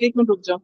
एक मिनट रुक जाओ।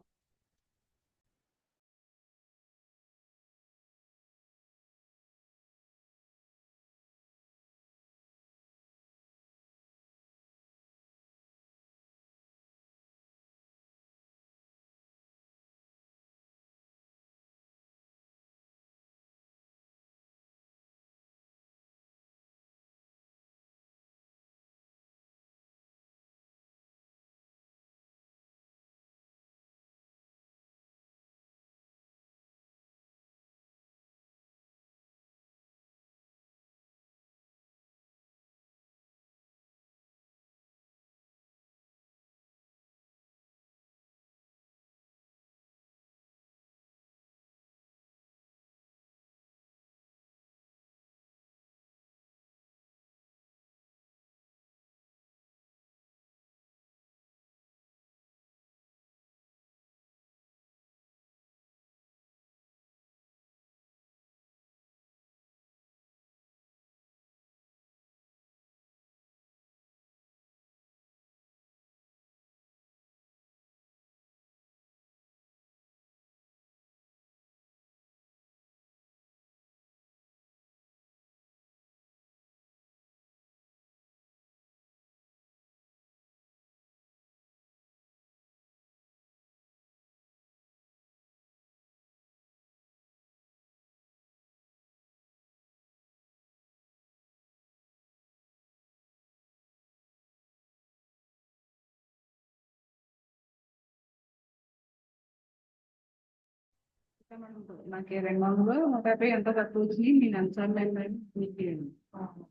నాకు 230 ఎంతో తక్కువ వచ్చినాయి. నేను ఎన్నిసార్లు వెళ్ళాను మీకు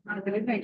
నాకు తెలియదు.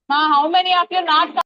Ma, how many of you not?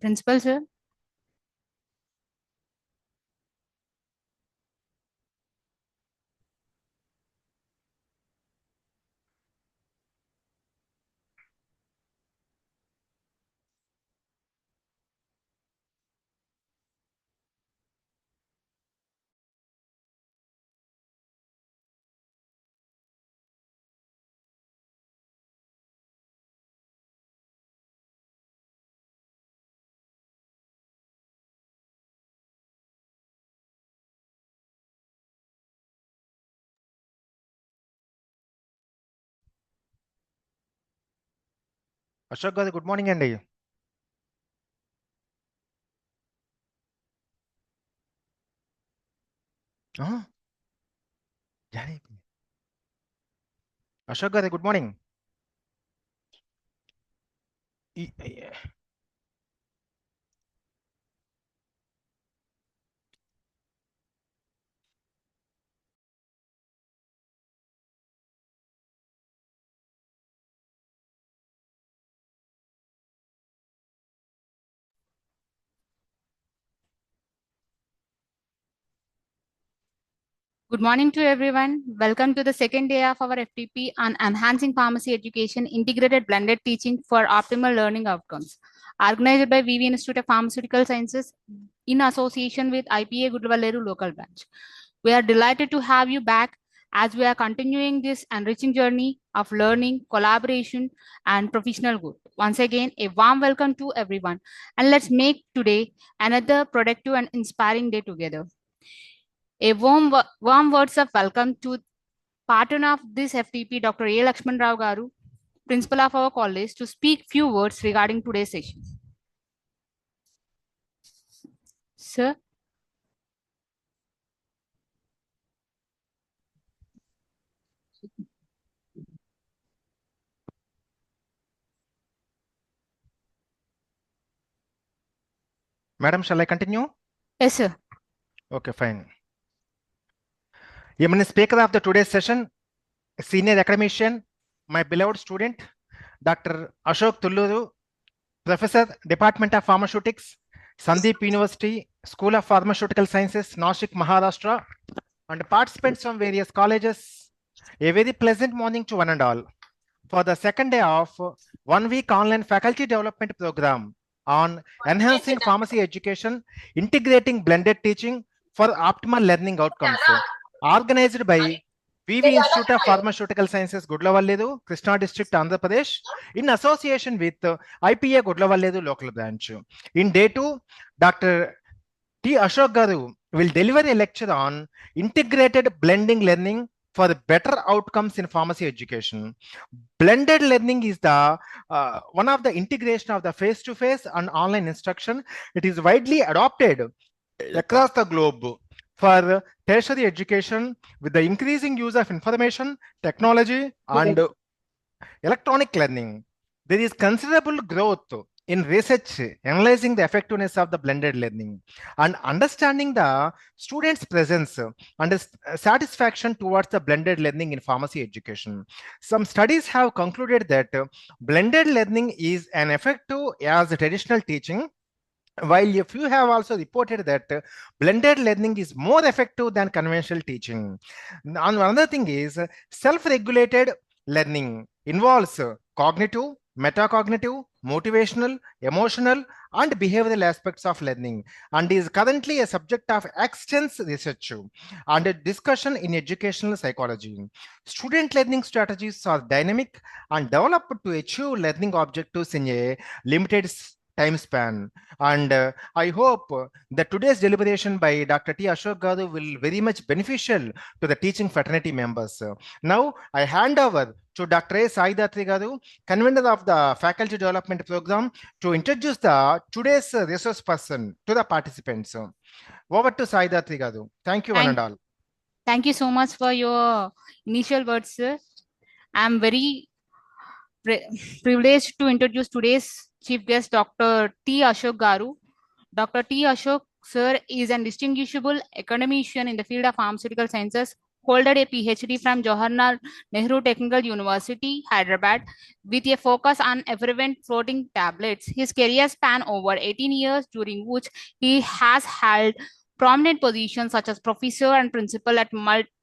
Principal, sir. Ashok garu good morning అండి. Ashok garu good morning. Good morning to everyone. Welcome to the second day of our FTP on Enhancing Pharmacy Education Integrated Blended Teaching for Optimal Learning Outcomes, organized by VV Institute of Pharmaceutical Sciences in association with IPA Gudvaleru local branch. We are delighted to have you back as we are continuing this enriching journey of learning, collaboration, and professional growth. Once again, a warm welcome to everyone, and let's make today another productive and inspiring day together. A warm words of welcome to partner of this FTP, Dr. A. Lakshman Rao Garu, principal of our college, to speak few words regarding today's session. Sir. Madam, shall I continue? Yes, sir. Okay, fine. Eminent speaker of the today's session, senior academician, my beloved student, Dr. Ashok Tulluru, Professor, Department of Pharmaceutics, Sandeep University, School of Pharmaceutical Sciences, Nashik, Maharashtra, and participants from various colleges. A very pleasant morning to one and all. For the second day of 1 week online faculty development program on enhancing pharmacy education, integrating blended teaching for optimal learning outcomes, organized by VV Institute of Pharmaceutical Sciences, Gudlavalledu, Krishna District, Andhra Pradesh, in association with IPA Gudlavalledu local branch. In day 2, Dr. T. Ashok Garu will deliver a lecture on integrated blending learning for better outcomes in pharmacy education. Blended learning is the one of the integration of the face-to-face and online instruction. It is widely adopted across the globe for tertiary education with the increasing use of information technology and electronic learning. There is considerable growth in research analyzing the effectiveness of the blended learning and understanding the students' presence and satisfaction towards the blended learning in pharmacy education. Some studies have concluded that blended learning is an effective as traditional teaching, while a few have also reported that blended learning is more effective than conventional teaching. And another thing is self-regulated learning involves cognitive, metacognitive, motivational, emotional, and behavioral aspects of learning, and is currently a subject of extensive research and a discussion in educational psychology. Student learning strategies are dynamic and developed to achieve learning objectives in a limited time span. And I hope that today's deliberation by Dr. T. Ashok Garu will very much beneficial to the teaching fraternity members. Now, I hand over to Dr. A. Saidatri Garu, convener of the faculty development program, to introduce the today's resource person to the participants. Over to Saidatri Garu. Thank you, one and all. Thank you so much for your initial words, sir. I am very privileged to introduce today's chief guest, Dr. T. Ashok Garu. Dr. T. Ashok, sir, is an distinguishable academician in the field of pharmaceutical sciences, holded a PhD from Jawaharlal Nehru Technical University, Hyderabad, with a focus on effervescent floating tablets. His career span over 18 years, during which he has held prominent positions such as professor and principal at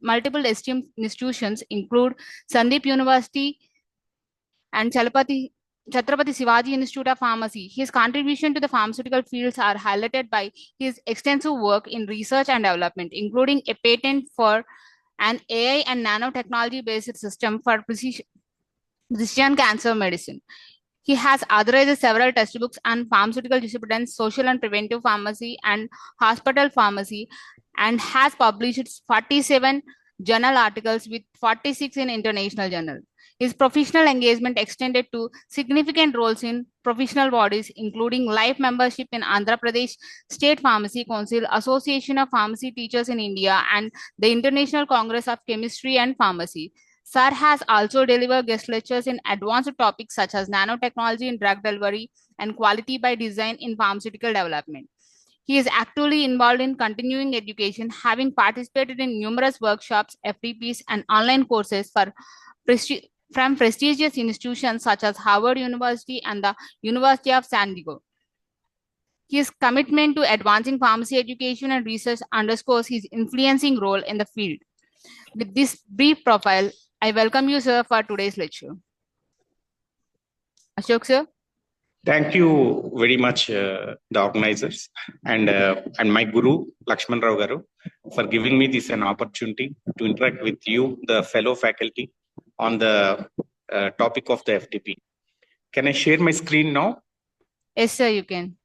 multiple esteemed institutions, include Sandeep University and Chhatrapati Shivaji Institute of Pharmacy. His contribution to the pharmaceutical fields are highlighted by his extensive work in research and development, including a patent for an AI and nanotechnology-based system for precision cancer medicine. He has authored several textbooks on pharmaceutical disciplines, social and preventive pharmacy, and hospital pharmacy, and has published 47 journal articles with 46 in international journals. His professional engagement extended to significant roles in professional bodies, including life membership in Andhra Pradesh State Pharmacy Council, Association of Pharmacy Teachers in India, and the International Congress of Chemistry and Pharmacy. Sir has also delivered guest lectures in advanced topics such as nanotechnology in drug delivery and quality by design in pharmaceutical development. He is actively involved in continuing education, having participated in numerous workshops, FDPs, and online courses from prestigious institutions such as Harvard University and the University of San Diego. His commitment to advancing pharmacy education and research underscores his influencing role in the field. With this brief profile, I welcome you, sir, for today's lecture. Ashok, sir. Thank you very much, the organizers and my guru, Lakshman Rao Garu, for giving me this an opportunity to interact with you, the fellow faculty, on the topic of the FTP. Can I share my screen now? Yes, sir, you can.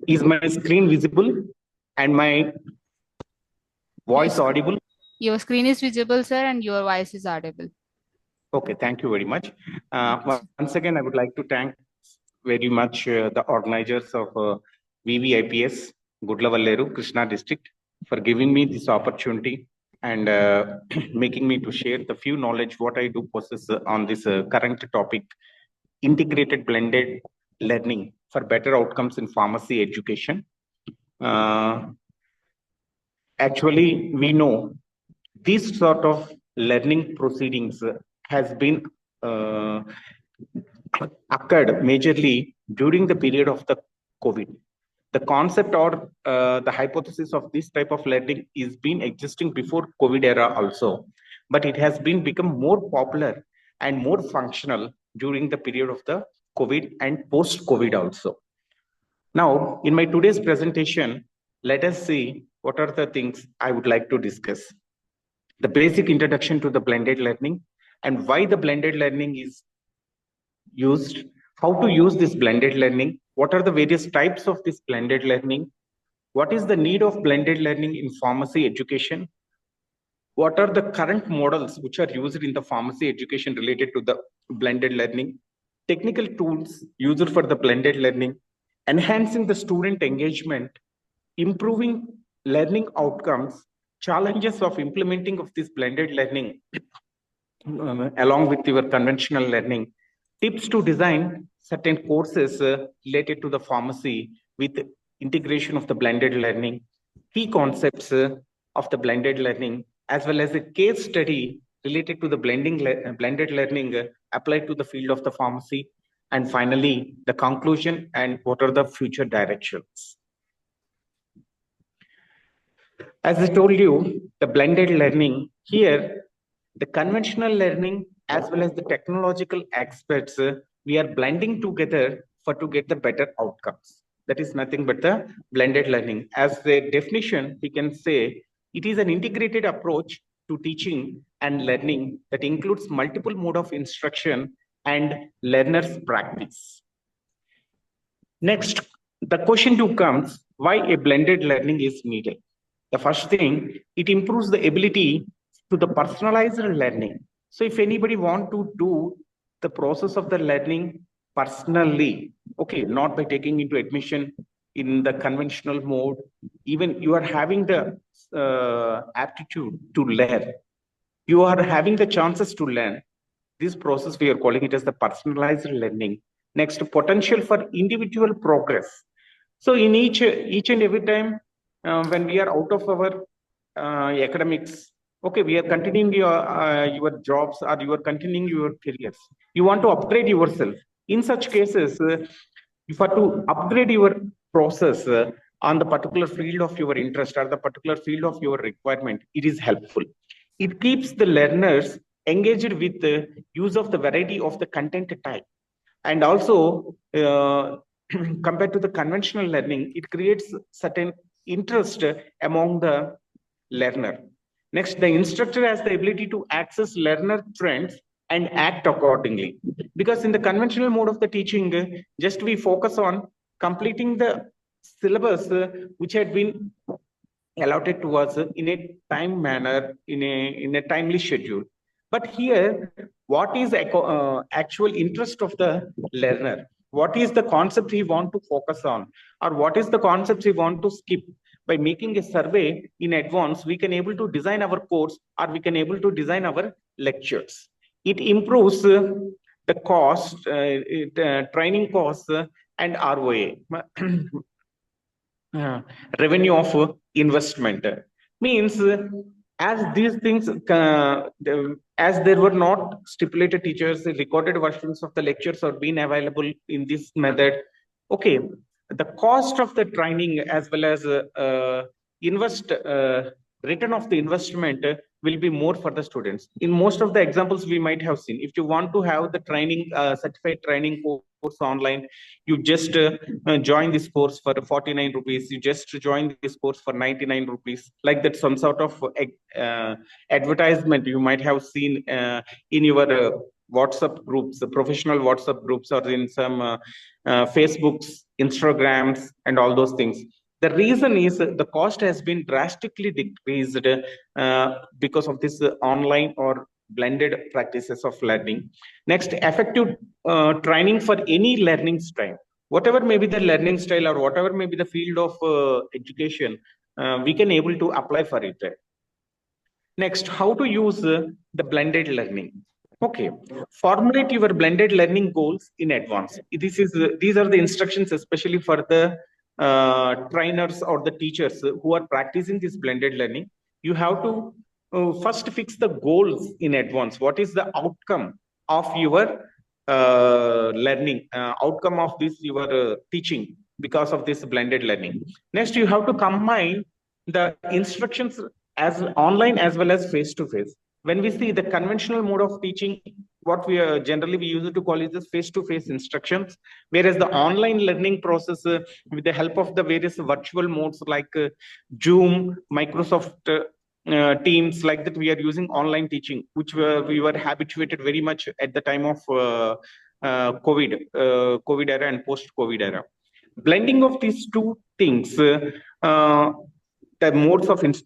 Is my screen visible and my voice audible? Your screen is visible, sir, and your voice is audible. Okay, thank you very much. Once again, I would like to thank very much the organizers of VVIPS, Gudlavalleru, Krishna district, for giving me this opportunity and making me to share the few knowledge what I do possess on this current topic, integrated blended learning for better outcomes in pharmacy education. Actually, we know this sort of learning proceedings has been occurred majorly during the period of the COVID. The concept or the hypothesis of this type of learning is been existing before COVID era also, but it has been become more popular and more functional during the period of the COVID and post-COVID also. Now, in my today's presentation, let us see what are the things I would like to discuss. The basic introduction to the blended learning and why the blended learning is used, how to use this blended learning, what are the various types of this blended learning, what is the need of blended learning in pharmacy education, what are the current models which are used in the pharmacy education related to the blended learning, technical tools used for the blended learning, enhancing the student engagement, improving learning outcomes, challenges of implementing of this blended learning along with your conventional learning, tips to design certain courses related to the pharmacy with integration of the blended learning, key concepts of the blended learning, as well as a case study related to the blended learning applied to the field of the pharmacy, and finally the conclusion and what are the future directions. As I told you, the blended learning here, the conventional learning as well as the technological aspects, we are blending together to get the better outcomes. That is nothing but the blended learning. As a definition, we can say it is an integrated approach to teaching and learning that includes multiple mode of instruction and learner's practice. Next, the question to comes, why a blended learning is needed? The first thing, it improves the ability to the personalized learning. So if anybody want to do the process of the learning personally, okay, not by taking into admission in the conventional mode, even you are having the aptitude to learn, you are having the chances to learn. This process we are calling it as the personalized learning. Next, potential for individual progress. So in each and every time when we are out of our academics, okay, we are continuing your jobs or you are continuing your careers. You want to upgrade yourself. In such cases, you have to upgrade your process on the particular field of your interest or the particular field of your requirement. It is helpful. It keeps the learners engaged with the use of the variety of the content type. And also, compared to the conventional learning, it creates certain interest among the learner. Next, the instructor has the ability to access learner trends and act accordingly. Because in the conventional mode of the teaching, just we focus on completing the syllabus which had been allotted to us in a time manner, in a timely schedule. But here, what is actual interest of the learner? What is the concept he want to focus on, or what is the concept he want to skip? By making a survey in advance, we can able to design our course, or we can able to design our lectures. It improves the cost, training costs, and ROA. Revenue of investment means as these things as there were not stipulated teachers, the recorded versions of the lectures are being available in this method. Okay, the cost of the training as well as return of the investment will be more for the students. In most of the examples we might have seen, if you want to have the training certified training course online, you just join this course for 49 rupees, you just join this course for 99 rupees, like that. Some sort of advertisement you might have seen in your WhatsApp groups, the professional WhatsApp groups, or in some Facebooks, Instagrams, and all those things. The reason is the cost has been drastically decreased because of this online or blended practices of learning. Next, effective training for any learning style. Whatever may be the learning style or whatever may be the field of education, we can able to apply for it. Next, how to use the blended learning. Okay, formulate your blended learning goals in advance. These are the instructions especially for the trainers or the teachers who are practicing this blended learning. You have to first fix the goals in advance. What is the outcome of your learning, outcome of this your teaching because of this blended learning? Next, you have to combine the instructions as online as well as face to face. When we see the conventional mode of teaching, what we generally we use to call is the face-to-face instructions, whereas the online learning process with the help of the various virtual modes like Zoom, Microsoft Teams, like that, we are using online teaching, which we were habituated very much at the time of COVID era and post-COVID era. Blending of these two things,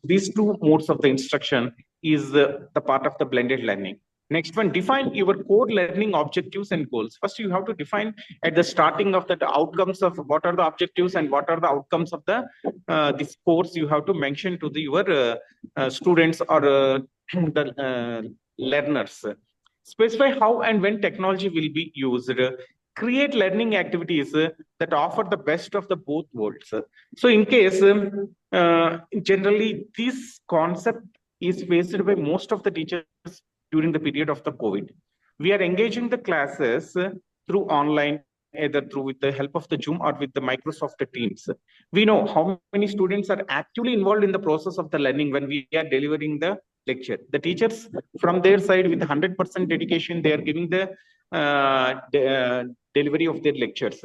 these two modes of the instruction is the part of the blended learning. Next one, define your core learning objectives and goals. First, you have to define at the starting of the outcomes of what are the objectives and what are the outcomes of the this course. You have to mention to your students or the learners. Specify how and when technology will be used. Create learning activities that offer the best of the both worlds. So in case, generally, this concept is faced by most of the teachers during the period of the COVID. We are engaging the classes through online, either through with the help of the Zoom or with the Microsoft Teams. We know how many students are actually involved in the process of the learning when we are delivering the lecture. The teachers from their side with 100% dedication, they are giving the delivery of their lectures.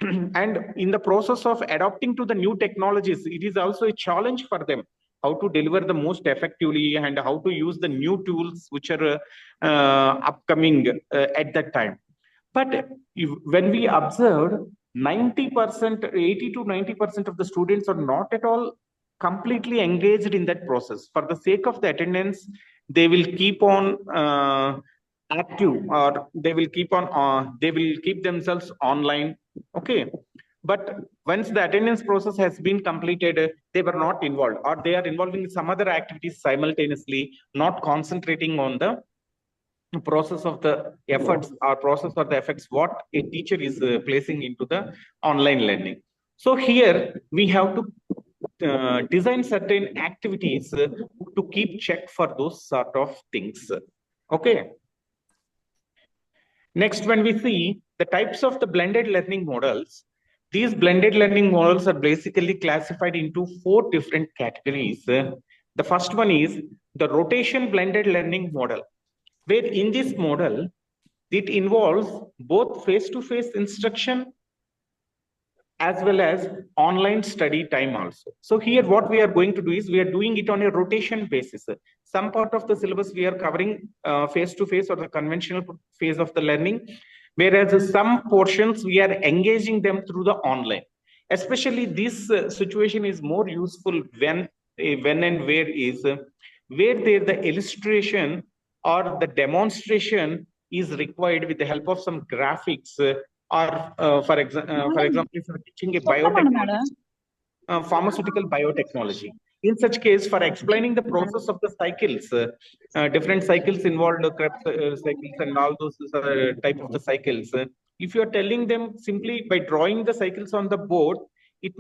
And in the process of adapting to the new technologies, it is also a challenge for them how to deliver the most effectively and how to use the new tools which are upcoming at that time. But when we observed, 90%, 80 to 90% of the students are not at all completely engaged in that process. For the sake of the attendance, they will keep on active, or they will keep themselves online. Okay, but once the attendance process has been completed, they were not involved, or they are involving some other activities simultaneously, not concentrating on the process of the efforts or process or the effects what a teacher is placing into the online learning. So here we have to design certain activities to keep check for those sort of things. Okay. Next, when we see the types of the blended learning models, these blended learning models are basically classified into 4 different categories. The first one is the rotation blended learning model, where in this model, it involves both face-to-face instruction as well as online study time also. So here what we are going to do is we are doing it on a rotation basis. Some part of the syllabus we are covering face-to-face or the conventional phase of the learning, whereas some portions we are engaging them through the online. Especially this situation is more useful when and where is where there the illustration or the demonstration is required with the help of some graphics or for example, if you're teaching a biotechnology, pharmaceutical biotechnology. In such case, for explaining the process of the cycles, different cycles involved, Krebs cycles and all those type of the cycles. If you are telling them simply by drawing the cycles on the board, it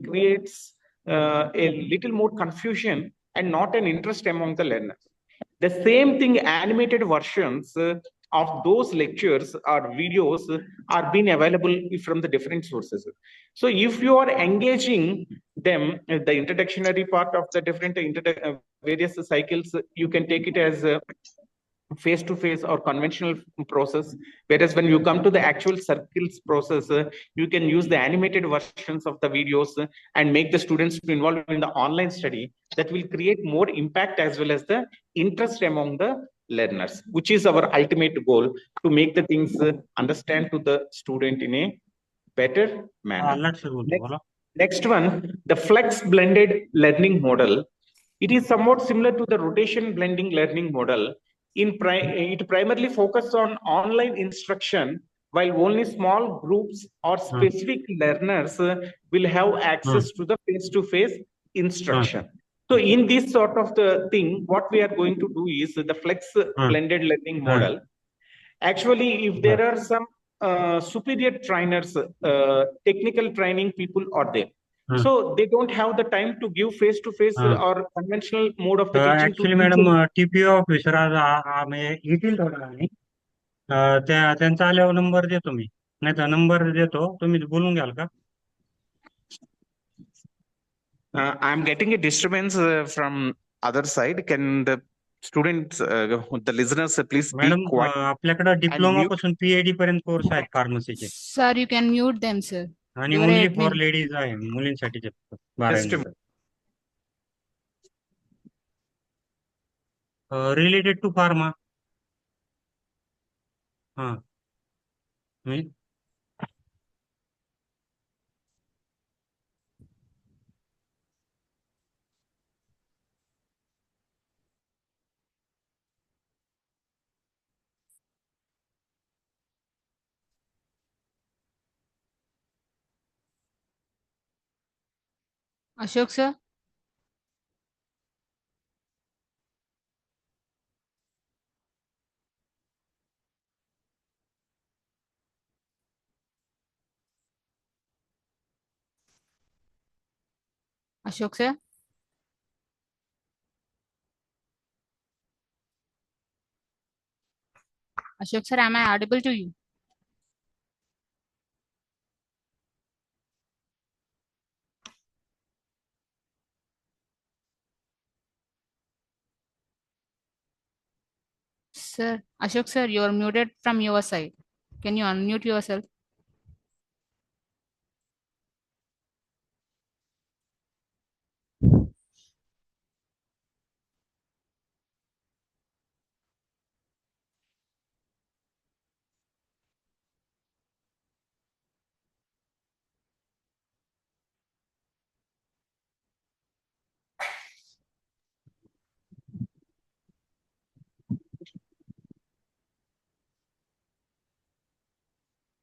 creates a little more confusion and not an interest among the learners. The same thing, animated versions of those lectures or videos are being available from the different sources. So if you are engaging them, the introductory part of the different various cycles, you can take it as face-to-face or conventional process, whereas when you come to the actual circles process, you can use the animated versions of the videos and make the students to involve in the online study. That will create more impact as well as the interest among the learners, which is our ultimate goal, to make the things understand to the student in a better manner. Next one, the flex blended learning model. It is somewhat similar to the rotation blending learning model. It primarily focuses on online instruction, while only small groups or specific learners will have access to the face-to-face instruction. So in this sort of the thing, what we are going to do is the flex blended learning model. Actually, if there are some superior trainers, technical training people are there. So they don't have the time to give face-to-face or conventional mode of the teaching. Actually madam TPO officer आज येतील थोड्या वेळाने. त्यांचा आल्यावर number देतो मी, नाही तर number देतो, तुम्ही बोलून घ्याल का? I'm getting a disturbance from other side. Can the students, the listeners, please speak madam quiet? आपल्याकडे डिप्लोमा पासून PhD पर्यंत कोर्स आहेत फार्मसीचे, Sir, you can mute them, sir. आणि You are only admin. For ladies आहे, मुलींसाठीचे Just a 12 related to pharma. हा मी Ashok, sir. Ashok, sir. Ashok, sir, am I audible to you? Sir, Ashok, sir, you are muted from your side. Can you unmute yourself?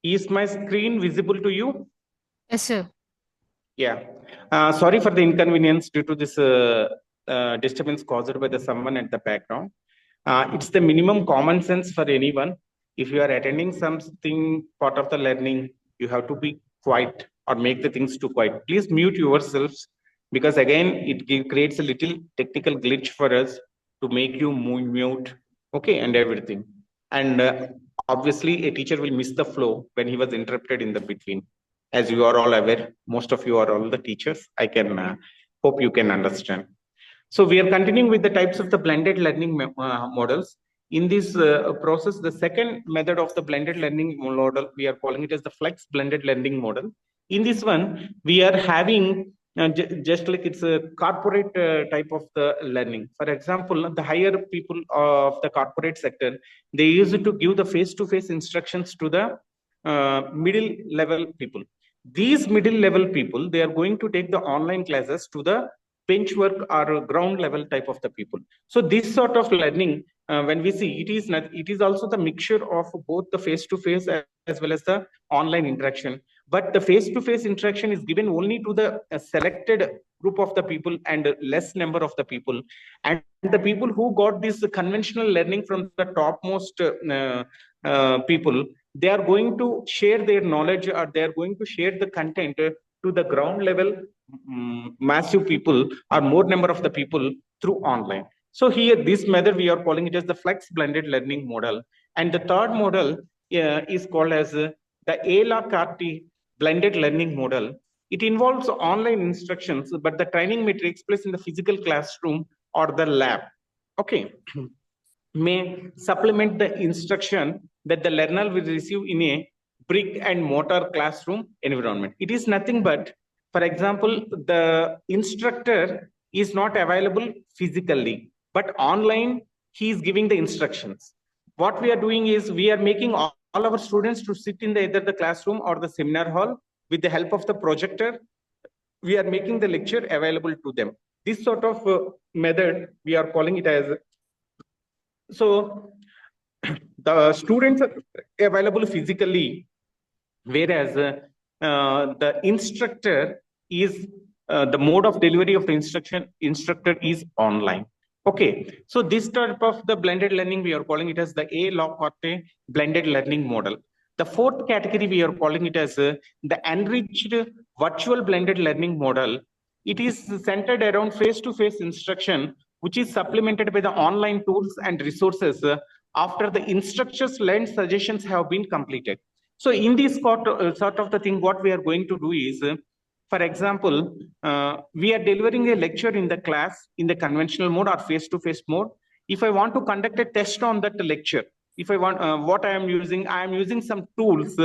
Is my screen visible to you? Yes, sir. Yeah. Sorry for the inconvenience due to this disturbance caused by the someone at the background. It's the minimum common sense for anyone. If you are attending something part of the learning, you have to be quiet or make the things too quiet. Please mute yourselves, because again, it creates a little technical glitch for us to make you mute, okay, and everything. And obviously, a teacher will miss the flow when he was interrupted in the between. As you are all aware, most of you are all the teachers. I can hope you can understand. So we are continuing with the types of the blended learning models. In this process, the second method of the blended learning model, we are calling it as the flex blended learning model. In this one, we are having just like it's a corporate type of the learning. For example, the higher people of the corporate sector, they used to give the face-to-face instructions to the middle level people. These middle level people, they are going to take the online classes to the bench work or ground level type of the people. So this sort of learning, when we see it is also the mixture of both the face-to-face as well as the online interaction. But the face-to-face interaction is given only to the selected group of the people and less number of the people. And the people who got this conventional learning from the topmost people, they are going to share their knowledge, or they are going to share the content to the ground level massive people or more number of the people through online. So here, this method, we are calling it as the flex blended learning model. And the third model is called as the a la carte blended learning model. It involves online instructions, but the training may take place in the physical classroom or the lab. Okay. May supplement the instruction that the learner will receive in a brick and mortar classroom environment. It is nothing but, for example, the instructor is not available physically, but online he is giving the instructions. What we are doing is we are making all our students to sit in either the classroom or the seminar hall with the help of the projector. We are making the lecture available to them. This sort of method, we are calling it as, so the students are available physically, whereas the instructor is the mode of delivery of the instructor is online. Okay, so this type of the blended learning, we are calling it as the a la carte blended learning model. The fourth category, we are calling it as the enriched virtual blended learning model. It is centered around face-to-face instruction, which is supplemented by the online tools and resources after the instructors' learned suggestions have been completed. So in this sort of the thing, what we are going to do is, for example, we are delivering a lecture in the class in the conventional mode or face-to-face mode. If I want to conduct a test on that lecture, if I want, what I am using some tools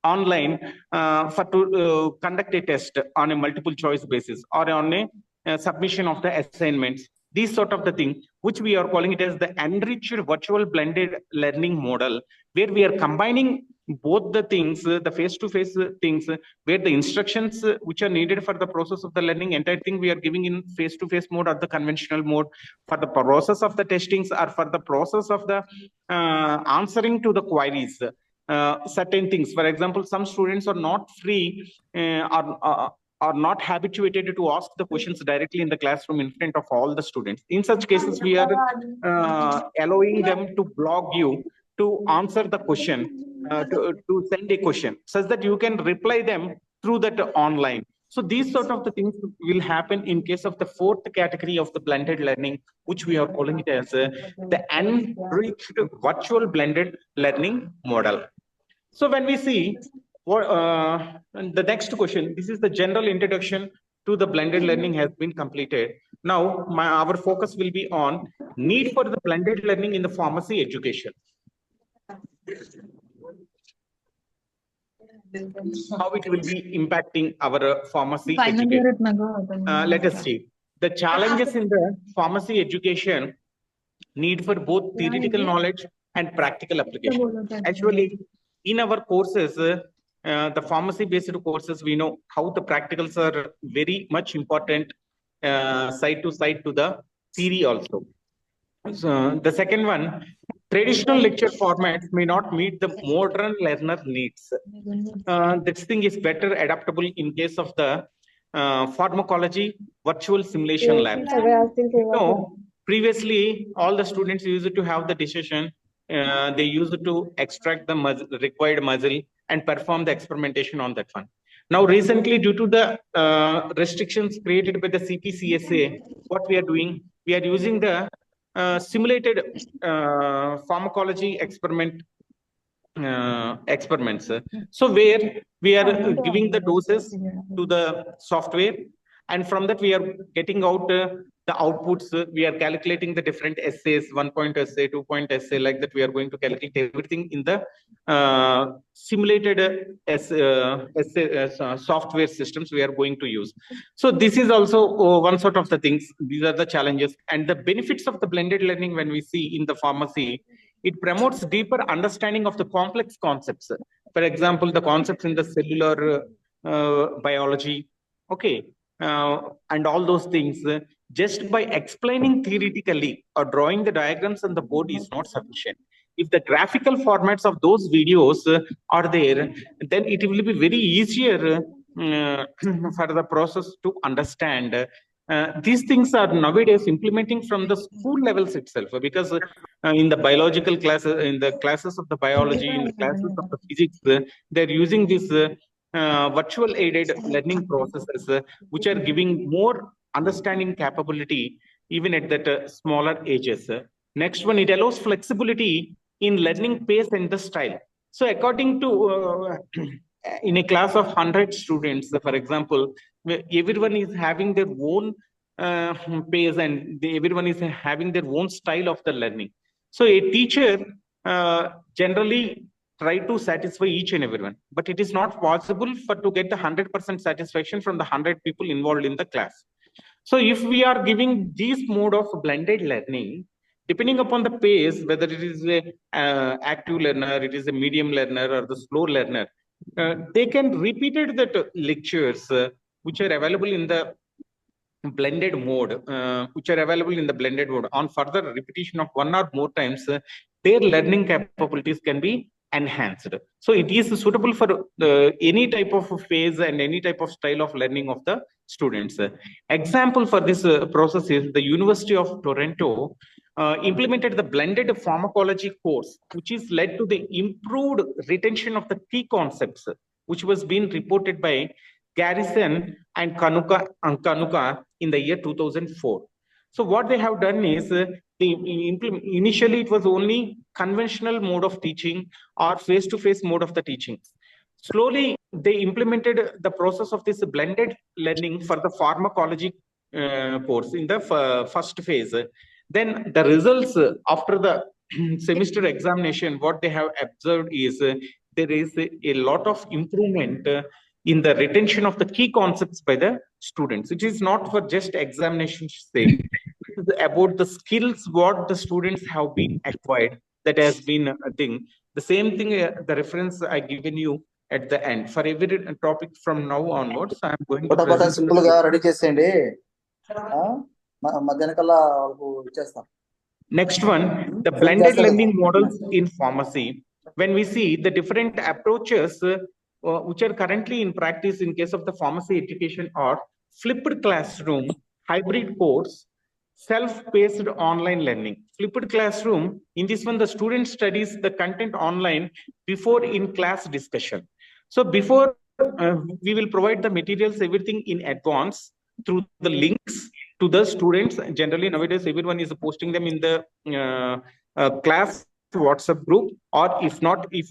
online for to conduct a test on a multiple choice basis or on a submission of the assignments. These sort of the thing, which we are calling it as the enriched virtual blended learning model, where we are combining both the things, the face-to-face things, where the instructions which are needed for the process of the learning, entire thing we are giving in face-to-face mode or the conventional mode. For the process of the testings or for the process of the answering to the queries, certain things. For example, some students are not free are not habituated to ask the questions directly in the classroom in front of all the students. In such cases, we are allowing them to blog you to answer the question, to send a question, such that you can reply them through that online. So these sort of the things will happen in case of the fourth category of the blended learning, which we are calling it as the enriched virtual blended learning model. So when we see what the next question, this is the general introduction to the blended learning has been completed. Now our focus will be on need for the blended learning in the pharmacy education. How it will be impacting our pharmacy education. Let us see. The challenges in the pharmacy education need for both theoretical knowledge and practical application. Actually, in our courses, the pharmacy-based courses, we know how the practicals are very much important side to side to the theory also. So the second one, traditional lecture formats may not meet the modern learner needs. This thing is better adaptable in case of the pharmacology virtual simulation lab. No, previously, all the students used to have the decision. They used to extract the required muzzle and perform the experimentation on that one. Now, recently, due to the restrictions created by the CPCSA, what we are doing, we are using the simulated pharmacology experiments. So where we are giving the doses to the software, and from that we are getting out the outputs, we are calculating the different essays, 1-point essay, 2-point essay, like that. We are going to calculate everything in the simulated software systems we are going to use. So this is also one sort of the things. These are the challenges and the benefits of the blended learning. When we see in the pharmacy, it promotes deeper understanding of the complex concepts. For example, the concepts in the cellular biology, okay, and all those things. Just by explaining theoretically or drawing the diagrams on the board is not sufficient. If the graphical formats of those videos are there, then it will be very easier for the process to understand. These things are nowadays implementing from the school levels itself, because in the biological classes, in the classes of the biology, in the classes of the physics, they're using this virtual aided learning processes, which are giving more understanding capability even at that smaller ages. Next one, it allows flexibility in learning pace and the style. So according to in a class of 100 students, for example, everyone is having their own pace and everyone is having their own style of the learning. So a teacher generally try to satisfy each and everyone, but it is not possible for to get the 100% satisfaction from the 100 people involved in the class. So if we are giving this mode of blended learning, depending upon the pace, whether it is a active learner, it is a medium learner, or the slow learner, they can repeat that lectures which are available in the blended mode, on further repetition of one or more times, their learning capabilities can be enhanced. So it is suitable for any type of phase and any type of style of learning of the students. Example for this process is the University of Toronto implemented the blended pharmacology course, which is led to the improved retention of the key concepts, which was being reported by Garrison and Kanuka in the year 2004. So what they have done is, initially it was only conventional mode of teaching or face-to-face mode of the teaching. Slowly, they implemented the process of this blended learning for the pharmacology course in the first phase. Then the results after the semester examination, what they have observed is there is a lot of improvement in the retention of the key concepts by the students. It is not for just examination's sake. It is about the skills what the students have been acquired. That has been a thing. The same thing, the reference I given you at the end. For every topic from now onwards, I am going to present simple గా ready చేసేయండి మధ్యాహ్నం కల్లా ఇచ్చేస్తాం. Next one, the blended learning models in pharmacy. When we see the different approaches which are currently in practice in case of the pharmacy education are flipped classroom, hybrid course, self-paced online learning. Flipped classroom, in this one, the student studies the content online before in-class discussion. So before we will provide the materials, everything in advance through the links to the students. Generally, nowadays, everyone is posting them in the class WhatsApp group, or if not, if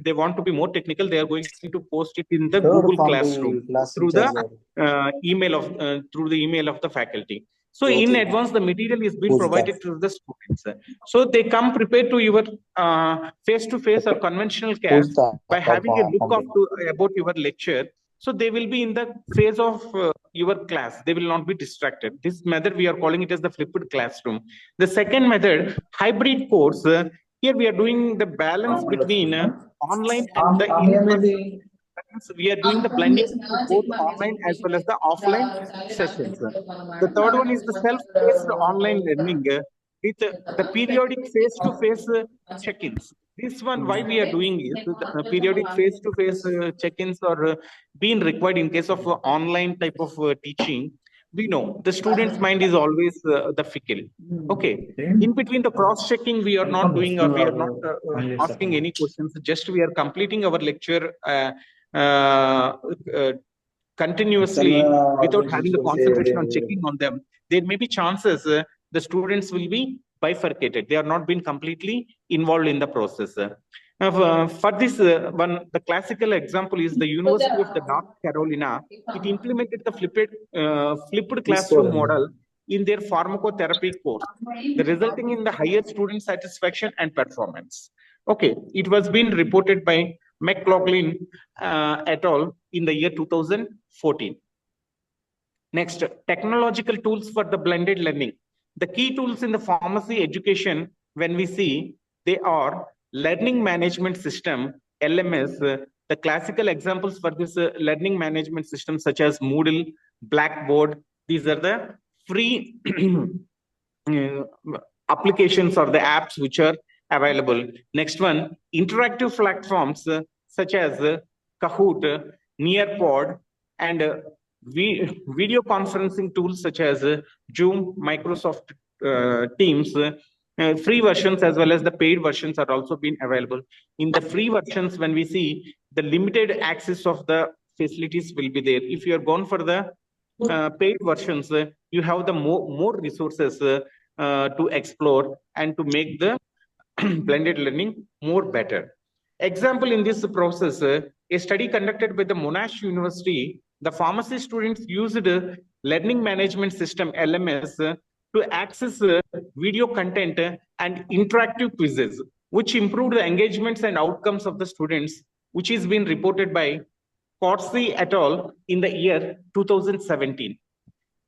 they want to be more technical, they are going to post it in the Google Classroom through the email of the faculty. So in advance, the material is being provided to the students. So they come prepared to your face-to-face or conventional class by having a look about your lecture. So they will be in the phase of your class. They will not be distracted. This method, we are calling it as the flipped classroom. The second method, hybrid course. Here we are doing the balance between online and the in-person. We are doing the blending of both online as well as the offline sessions. The third one is the self-paced online learning with the periodic face-to-face check-ins. This one, why we are doing is the periodic face-to-face check-ins are being required in case of online type of teaching. We know the student's mind is always the fickle. Okay, in between the cross-checking, we are not doing, or we are not asking any questions. Just we are completing our lecture continuously without having the concentration on checking on them. There may be chances the students will be bifurcated. They are not being completely involved in the process. For this one, the classical example is the University of the North Carolina. It implemented the flipped classroom model in their pharmacotherapy course, resulting in the higher student satisfaction and performance. Okay, it was been reported by McLaughlin et al. In the year 2014. Next, technological tools for the blended learning. The key tools in the pharmacy education, when we see, they are learning management system, LMS. The classical examples for this learning management system, such as Moodle, Blackboard, these are the free applications or the apps which are available. Next one, interactive platforms such as Kahoot, Nearpod, and video conferencing tools such as Zoom, Microsoft Teams. Free versions as well as the paid versions are also being available. In the free versions, when we see, the limited access of the facilities will be there. If you are gone for the paid versions, you have the more resources to explore and to make the blended learning more better. Example in this process, a study conducted by the Monash University, the pharmacy students used learning management system, LMS, to access video content and interactive quizzes, which improved the engagements and outcomes of the students, which is being reported by Corsi et al. In the year 2017.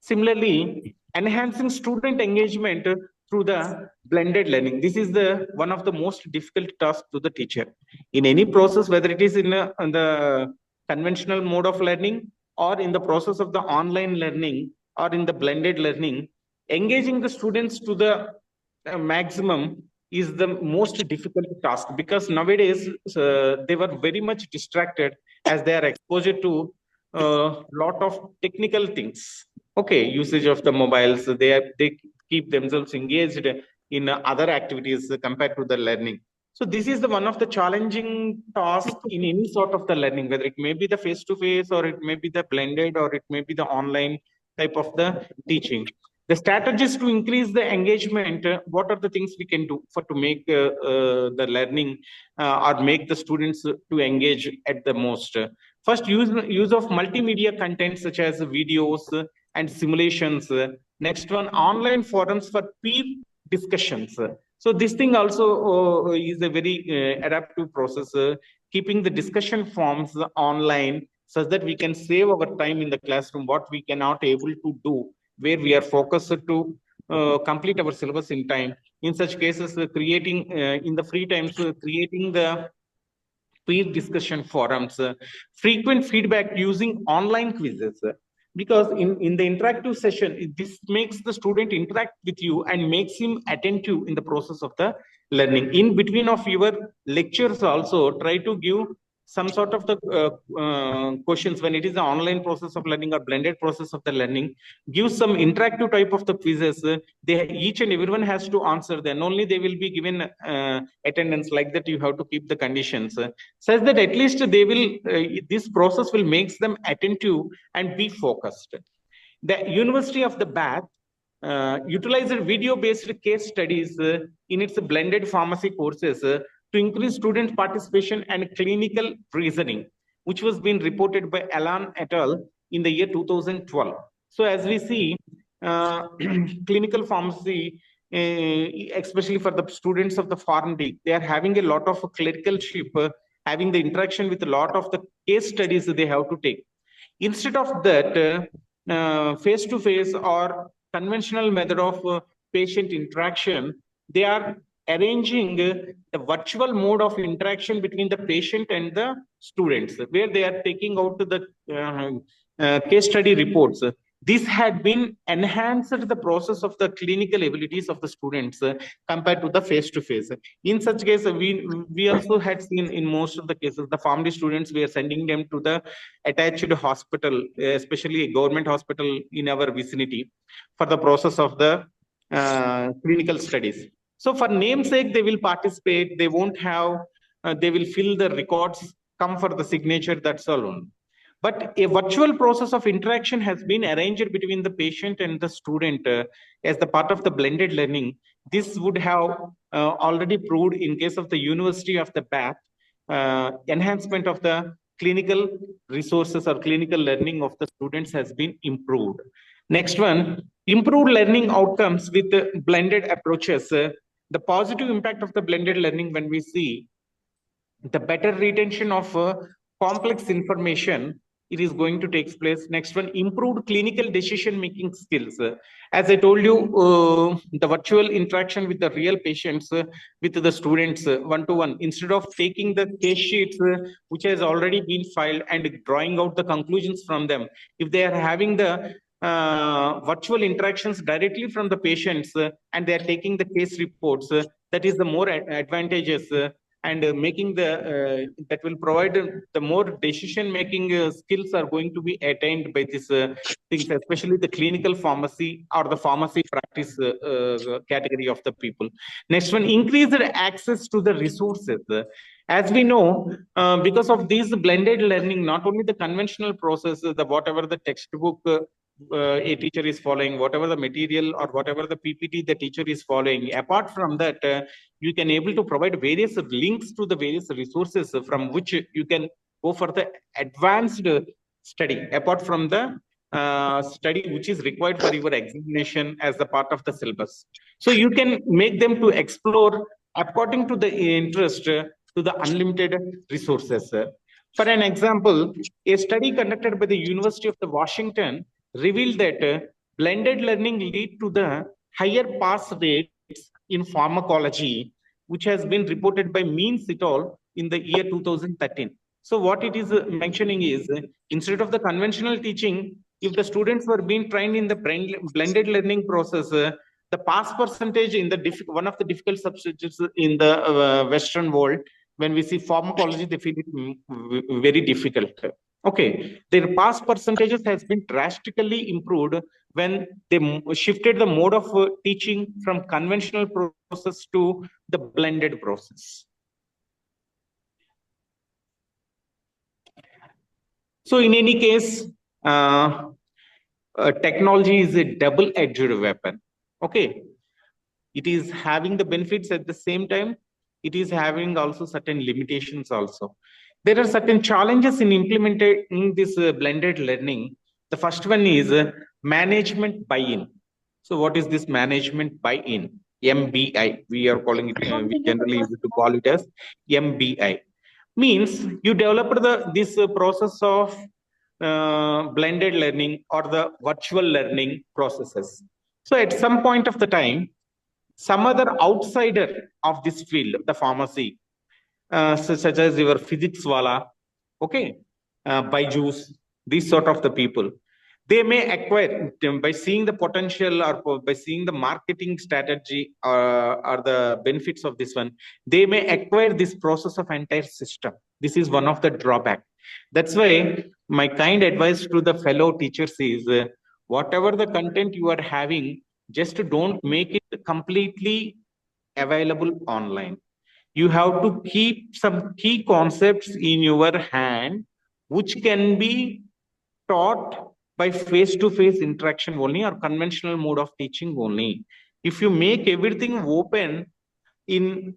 Similarly, enhancing student engagement through the blended learning. This is the one of the most difficult tasks to the teacher. In any process, whether it is in the conventional mode of learning or in the process of the online learning or in the blended learning, engaging the students to the maximum is the most difficult task, because nowadays they were very much distracted as they are exposed to a lot of technical things. Okay, usage of the mobiles, they keep themselves engaged in other activities compared to the learning. So this is the one of the challenging tasks in any sort of the learning, whether it may be the face-to-face or it may be the blended or it may be the online type of the teaching. The strategies to increase the engagement, what are the things we can do for to make the learning or make the students to engage at the most? First, use of multimedia content such as videos and simulations. Next one, online forums for peer discussions. So this thing also is a very adaptive process, keeping the discussion forums online such that we can save our time in the classroom, what we cannot able to do, where we are focused to complete our syllabus in time. In such cases, creating in the free times, creating the peer discussion forums, frequent feedback using online quizzes. Because in the interactive session, this makes the student interact with you and makes him attentive in the process of the learning. In between of your lectures also, try to give some sort of the questions when it is the online process of learning or blended process of the learning. Give some interactive type of the quizzes. Each and everyone has to answer. Then only they will be given attendance. Like that, you have to keep the conditions such that at least they will. This process will makes them attentive and be focused. The University of the Bath utilized video-based case studies in its blended pharmacy courses to increase student participation and clinical reasoning, which was being reported by Alan et al. In the year 2012. So as we see, clinical pharmacy, especially for the students of the pharmacy, they are having a lot of clericalship, having the interaction with a lot of the case studies they have to take. Instead of that, face-to-face or conventional method of patient interaction, they are arranging the virtual mode of interaction between the patient and the students, where they are taking out the case study reports. This had been enhanced the process of the clinical abilities of the students compared to the face-to-face. In such case, we also had seen in most of the cases, the pharmacy students, we are sending them to the attached hospital, especially a government hospital in our vicinity, for the process of the clinical studies. So for namesake, they will participate. They won't have, they will fill the records, come for the signature, that's all. But a virtual process of interaction has been arranged between the patient and the student as the part of the blended learning. This would have already proved in case of the University of the Bath, enhancement of the clinical resources or clinical learning of the students has been improved. Next one, improved learning outcomes with blended approaches. The positive impact of the blended learning when we see the better retention of complex information, it is going to take place. Next one, improved clinical decision making skills. As I told you, the virtual interaction with the real patients, with the students one to one, instead of taking the case sheets which has already been filed and drawing out the conclusions from them, if they are having the virtual interactions directly from the patients and they are taking the case reports, that is the more advantageous, and making the that will provide the more decision making skills are going to be attained by this things, especially the clinical pharmacy or the pharmacy practice category of the people. Next one, increased access to the resources. As we know, because of these blended learning, not only the conventional process, the whatever the textbook a teacher is following, whatever the material or whatever the PPT the teacher is following, apart from that, you can able to provide various links to the various resources from which you can go for the advanced study, apart from the study which is required for your examination as a part of the syllabus. So you can make them to explore according to the interest to the unlimited resources. For an example, a study conducted by the University of the Washington revealed that blended learning lead to the higher pass rates in pharmacology, which has been reported by Means et al. In the year 2013. So what it is mentioning is, instead of the conventional teaching, if the students were being trained in the blended learning process, the pass percentage in the one of the difficult subjects in the Western world, when we see pharmacology, they feel it very difficult. Okay, their pass percentages has been drastically improved when they shifted the mode of teaching from conventional process to the blended process. So in any case, technology is a double-edged weapon. Okay, it is having the benefits at the same time. It is having also certain limitations also. There are certain challenges in implementing this blended learning. The first one is management buy-in. So what is this management buy-in? MBI. We are calling it, we generally use it to call it as MBI. Means you developed this process of blended learning or the virtual learning processes. So at some point of the time, some other outsider of this field, the pharmacy, such as your physics wala, okay, Byju's, these sort of the people, they may acquire by seeing the potential or by seeing the marketing strategy or the benefits of this one, they may acquire this process of entire system. This is one of the drawback. That's why my kind advice to the fellow teachers is, whatever the content you are having, just don't make it completely available online. You have to keep some key concepts in your hand, which can be taught by face-to-face interaction only or conventional mode of teaching only. If you make everything open in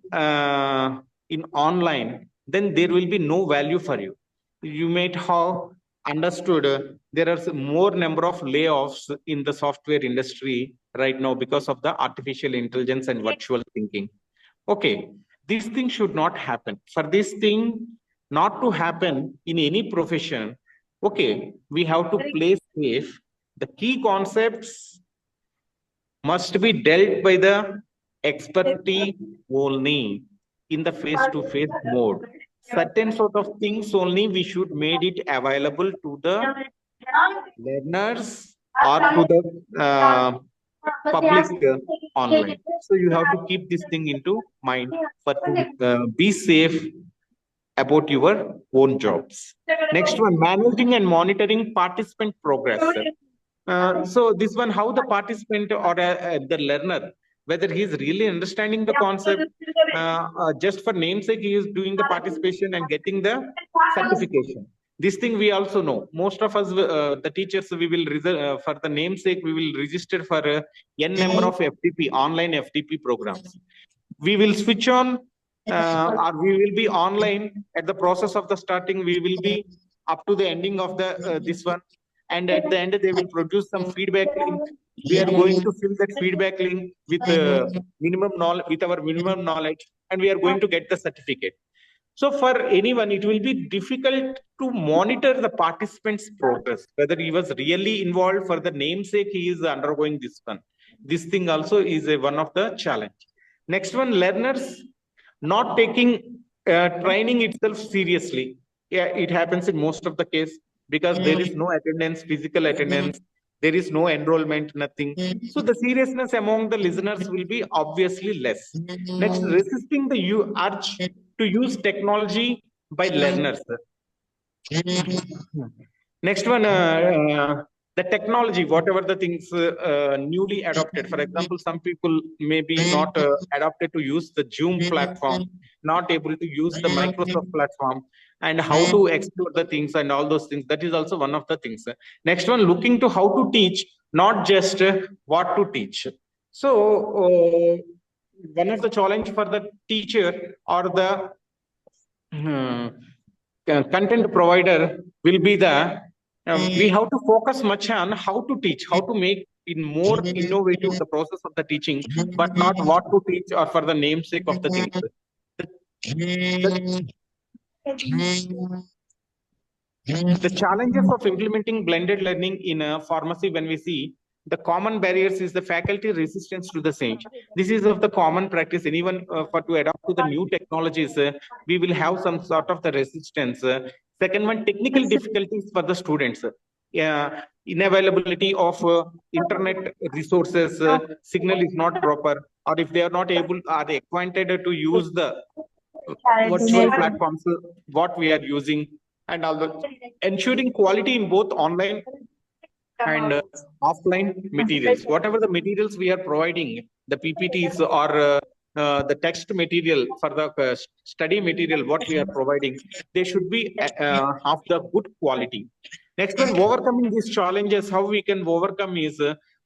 online, then there will be no value for you. You might have understood there are more number of layoffs in the software industry right now because of the artificial intelligence and virtual thinking. Okay, this thing should not happen. For this thing not to happen in any profession, okay, we have to play safe. The key concepts must be dealt by the expertise only in the face-to-face mode. Certain sort of things only we should made it available to the learners or to the public online. So you have to keep this thing into mind, but to be safe about your own jobs. Next one, managing and monitoring participant progress. So this one, how the participant or the learner, whether he is really understanding the concept, just for namesake, he is doing the participation and getting the certification. This thing we also know. Most of us, the teachers, we will for the namesake, we will register for n number of FTP, online FTP programs. We will switch on or we will be online at the process of the starting. We will be up to the ending of the this one. and at the end they will produce some feedback link. We are going to fill that feedback link with minimum knowledge, with our minimum knowledge, and we are going to get the certificate. So for anyone, it will be difficult to monitor the participant's progress, whether he was really involved for the namesake he is undergoing this one. This thing also is one of the challenge. Next one, learners not taking training itself seriously. Yeah, it happens in most of the case because there is no attendance, physical attendance, there is no enrollment, nothing. So the seriousness among the listeners will be obviously less. Next, resisting the urge to use technology by learners. Next one, the technology, whatever the things newly adopted. For example, some people may be not adapted to use the Zoom platform, not able to use the Microsoft platform, and how to explore the things and all those things. That is also one of the things. Next one, looking to how to teach, not just what to teach. So one of the challenge for the teacher or the content provider will be the we have to focus much on how to teach, how to make it more innovative the process of the teaching, but not what to teach or for the namesake of the things. The challenges of implementing blended learning in a pharmacy, when we see the common barriers, is the faculty resistance to the change. This is of the common practice. Anyone for to adapt to the new technologies, we will have some sort of the resistance. Second one, technical difficulties for the students. Inavailability of internet resources, signal is not proper, or if they are not able, are they acquainted to use the virtual platforms, what we are using, and all the ensuring quality in both online and offline materials. Whatever the materials we are providing, the PPTs or the text material for the study material, what we are providing, they should be of the good quality. Next one, overcoming these challenges, how we can overcome is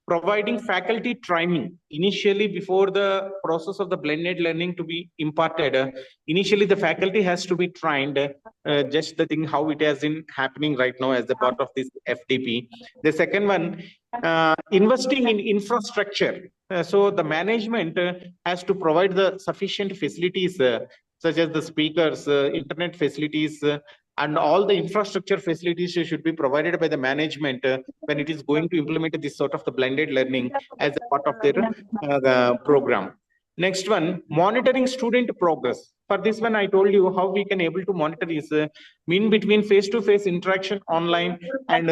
providing faculty training initially before the process of the blended learning to be imparted. Initially, the faculty has to be trained. Just the thing how it has been happening right now as the part of this FDP. The second one, investing in infrastructure. So the management has to provide the sufficient facilities such as the speakers, internet facilities, and all the infrastructure facilities should be provided by the management when it is going to implement this sort of the blended learning as a part of their program. Next one, monitoring student progress. For this one, I told you how we can able to monitor is mean between face-to-face interaction online and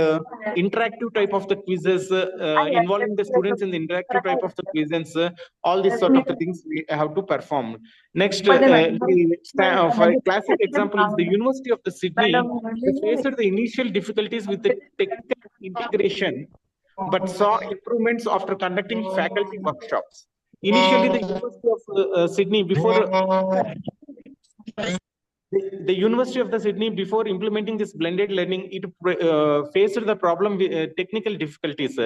interactive type of the quizzes, involving the students in the interactive type of the quizzes, all these sort of the things we have to perform. Next, for a classic example is the University of the Sydney. They faced the initial difficulties with the technical integration, but saw improvements after conducting faculty workshops. Initially, the University of Sydney, the University of the Sydney, before implementing this blended learning, it faced the problem with technical difficulties.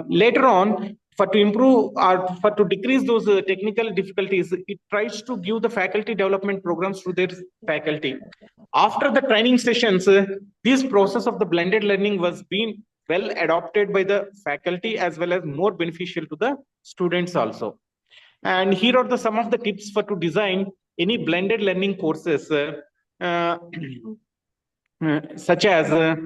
Later on, for to improve or for to decrease those technical difficulties, it tries to give the faculty development programs to their faculty. After the training sessions, this process of the blended learning was being well adopted by the faculty as well as more beneficial to the students also. And here are some of the tips for to design any blended learning courses, such as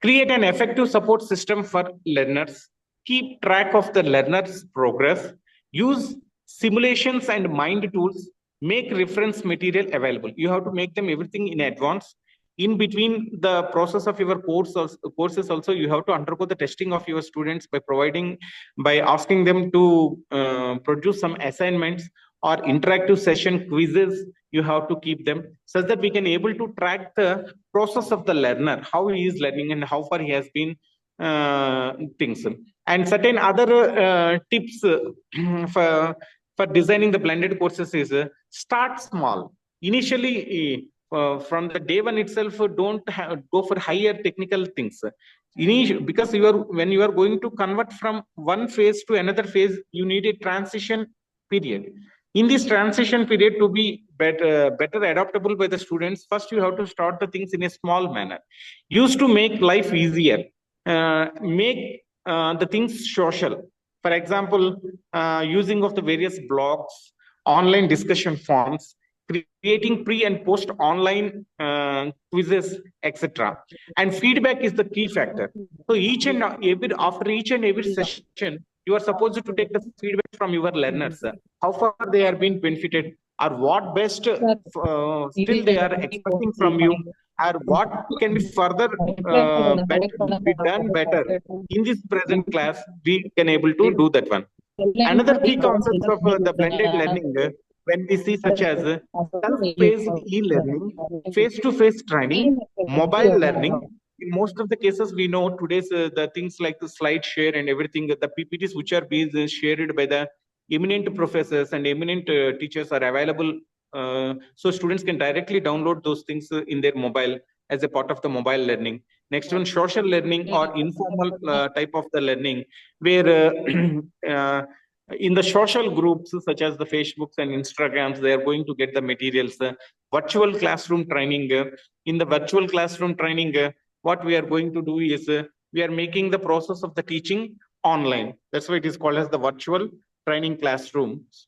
create an effective support system for learners, keep track of the learner's progress, use simulations and mind tools, make reference material available. You have to make them everything in advance. In between the process of your courses also, you have to undergo the testing of your students by asking them to produce some assignments or interactive session quizzes. You have to keep them such that we can able to track the process of the learner, how he is learning and how far he has been things. And certain other tips for designing the blended courses is start small. Initially, from the day one itself, don't go for higher technical things. Because when you are going to convert from one phase to another phase, you need a transition period. In this transition period, to be better adaptable by the students, first you have to start the things in a small manner. Used to make life easier. make the things social. For example, using of the various blogs, online discussion forums, creating pre and post online quizzes, etc. And feedback is the key factor. So after each and every session, you are supposed to take the feedback from your learners. How far they are being benefited, or what best still they are expecting from you, or what can be further be done better in this present class. We can able to do that one. Another key concepts of the blended learning, when we see such as self-paced e-learning, face-to-face training, mobile learning. In most of the cases, we know today's the things like the slide share and everything, the PPTs which are being shared by the eminent professors and eminent teachers are available. So students can directly download those things in their mobile as a part of the mobile learning. Next one, social learning or informal type of the learning, where in the social groups such as the Facebooks and Instagrams, they are going to get the materials. Virtual classroom training. In the virtual classroom training, what we are going to do is we are making the process of the teaching online. That's why it is called as the virtual training classrooms.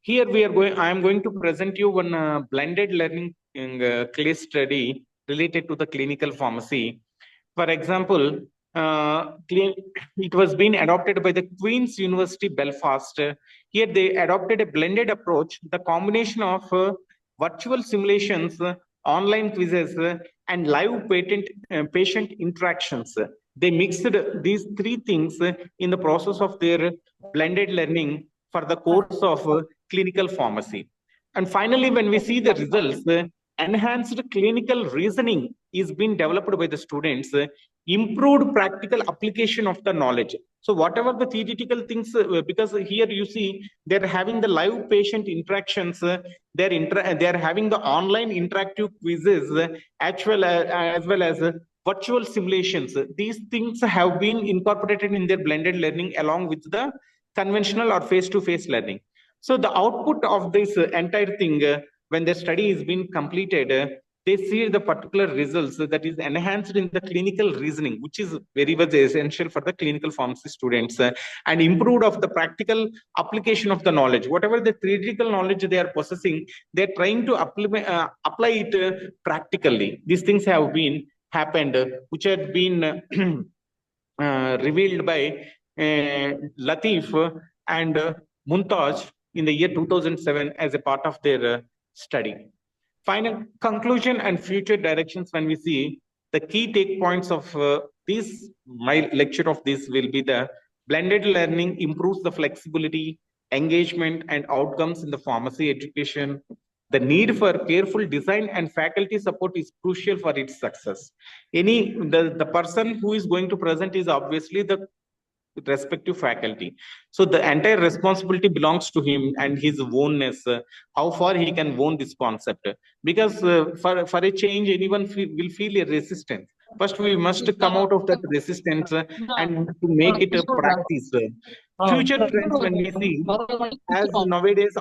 Here I am going to present you one blended learning case study related to the clinical pharmacy. For example, it was being adopted by the Queen's University Belfast. Here they adopted a blended approach, the combination of virtual simulations, online quizzes, and live patient interactions. They mixed these three things in the process of their blended learning for the course of clinical pharmacy. And finally, when we see the results, enhanced clinical reasoning is being developed by the students, improved practical application of the knowledge. So whatever the theoretical things, because here you see they're having the live patient interactions, they're having the online interactive quizzes, as well as virtual simulations. These things have been incorporated in their blended learning along with the conventional or face-to-face learning. So the output of this entire thing, when the study is being completed, they see the particular results that is enhanced in the clinical reasoning, which is very much essential for the clinical pharmacy students, and improved of the practical application of the knowledge. Whatever the theoretical knowledge they are possessing, they're trying to apply it practically. These things have been happened, which had been revealed by Latif and Mumtaz in the year 2007 as a part of their study. Final conclusion and future directions, when we see the key take points of my lecture of this will be the blended learning improves the flexibility, engagement, and outcomes in the pharmacy education. The need for careful design and faculty support is crucial for its success. The person who is going to present is obviously the respective faculty. So the entire responsibility belongs to him and his ownness, how far he can own this concept. Because for a change, anyone will feel a resistance. First, we must come out of that resistance and to make it a practice. Future trends, when we see, as nowadays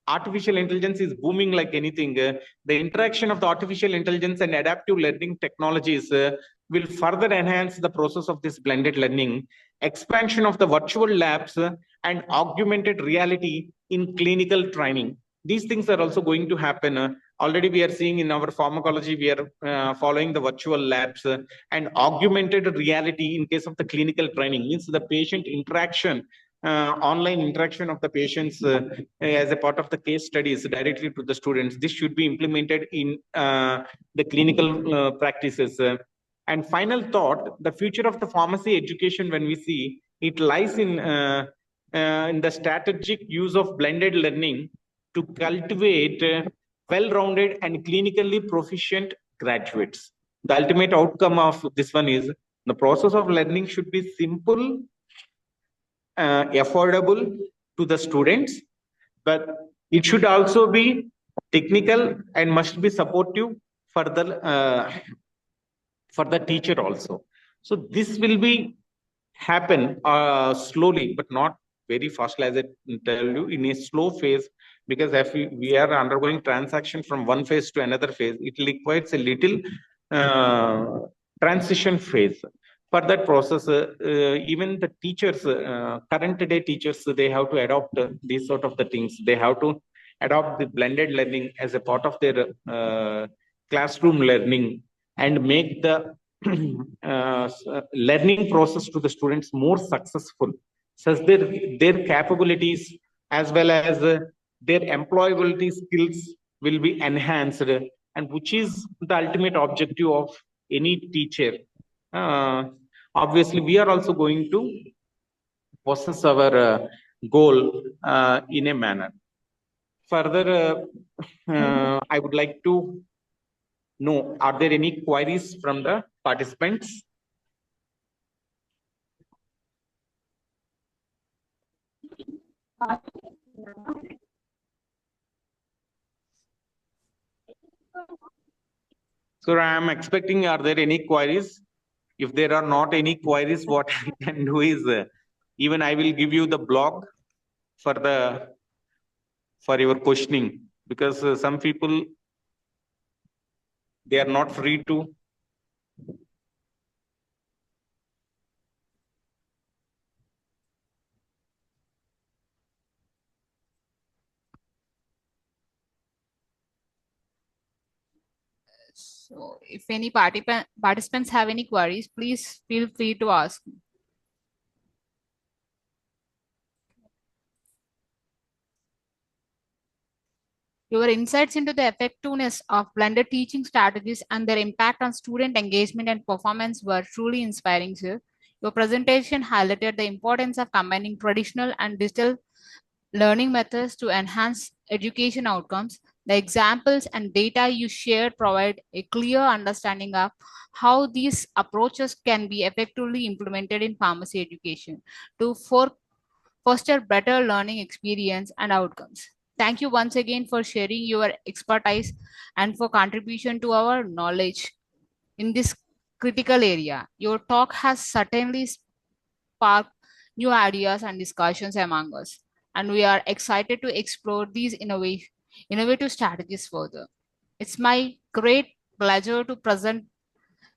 artificial intelligence is booming like anything. The interaction of the artificial intelligence and adaptive learning technologies will further enhance the process of this blended learning, expansion of the virtual labs and augmented reality in clinical training. These things are also going to happen. Already we are seeing in our pharmacology, we are following the virtual labs and augmented reality in case of the clinical training, means the patient interaction, online interaction of the patients as a part of the case studies directly to the students. This should be implemented in the clinical practices. And final thought, the future of the pharmacy education, when we see, it lies in the strategic use of blended learning to cultivate well-rounded and clinically proficient graduates. The ultimate outcome of this one is the process of learning should be simple, affordable to the students, but it should also be technical and must be supportive for the teacher also. So this will be happen slowly, but not very fast, as I tell you, in a slow phase, because if we are undergoing transaction from one phase to another phase, it requires a little transition phase. For that process, even the teachers, current day teachers, they have to adopt these sort of the things. They have to adopt the blended learning as a part of their classroom learning and make the learning process to the students more successful, such their capabilities as well as their employability skills will be enhanced, and which is the ultimate objective of any teacher. Obviously, we are also going to possess our goal in a manner. Further, I would like to know, are there any queries from the participants? So I am expecting, are there any queries? If there are not any queries, what I can do is, even I will give you the blog for your questioning, because some people, they are not free to. So if any participants have any queries, please feel free to ask. Your insights into the effectiveness of blended teaching strategies and their impact on student engagement and performance were truly inspiring, sir. Your presentation highlighted the importance of combining traditional and digital learning methods to enhance education outcomes. The examples and data you shared provide a clear understanding of how these approaches can be effectively implemented in pharmacy education to foster better learning experience and outcomes. Thank you once again for sharing your expertise and for contribution to our knowledge in this critical area. Your talk has certainly sparked new ideas and discussions among us, and we are excited to explore these innovative strategies further. It's my great pleasure to present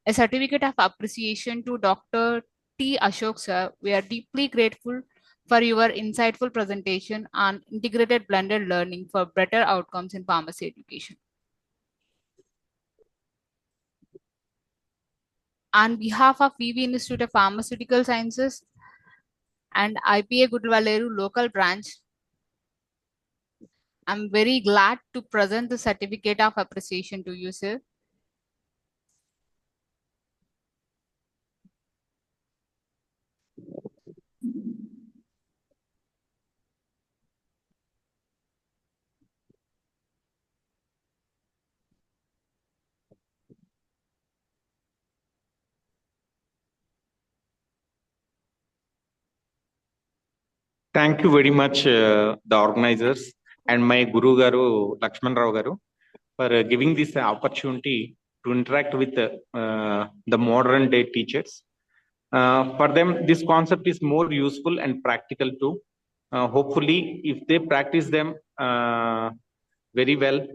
a certificate of appreciation to Dr. T. Ashok, sir. We are deeply grateful for your insightful presentation on integrated blended learning for better outcomes in pharmacy education. On behalf of VV Institute of Pharmaceutical Sciences and IPA Gudvaleru local branch, I'm very glad to present the certificate of appreciation to you, sir. Thank you very much, the organizers and my Guru Garu, Lakshman Rao Garu, for giving this opportunity to interact with the modern day teachers. For them, this concept is more useful and practical too. Hopefully, if they practice them very well,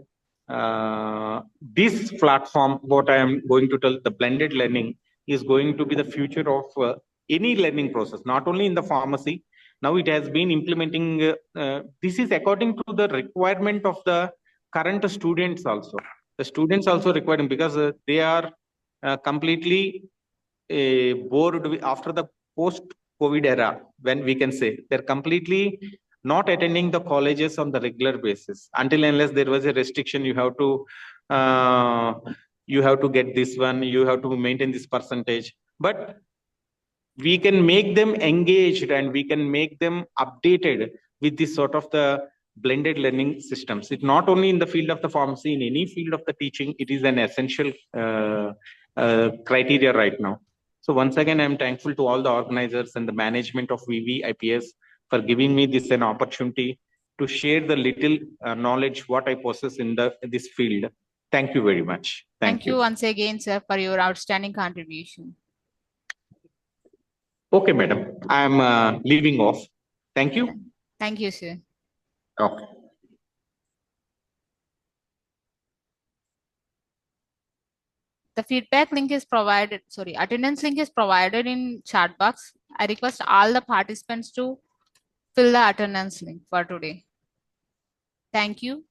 this platform, what I am going to tell, the blended learning is going to be the future of any learning process, not only in the pharmacy. Now it has been implementing, this is according to the requirement of the current students also. The students also requiring, because they are completely bored after the post-COVID era, when we can say they're completely not attending the colleges on the regular basis, until unless there was a restriction. You have to get this one, you have to maintain this percentage, but we can make them engaged and we can make them updated with this sort of the blended learning systems. It's not only in the field of the pharmacy, in any field of the teaching, it is an essential criteria right now. So once again, I'm thankful to all the organizers and the management of VV IPS for giving me this an opportunity to share the little knowledge what I possess in this field. Thank you very much. Thank you once again, sir, for your outstanding contribution. Okay, madam. I'm leaving off. Thank you. Thank you, sir. Okay. The feedback link is provided, sorry, attendance link is provided in chat box. I request all the participants to fill the attendance link for today. Thank you.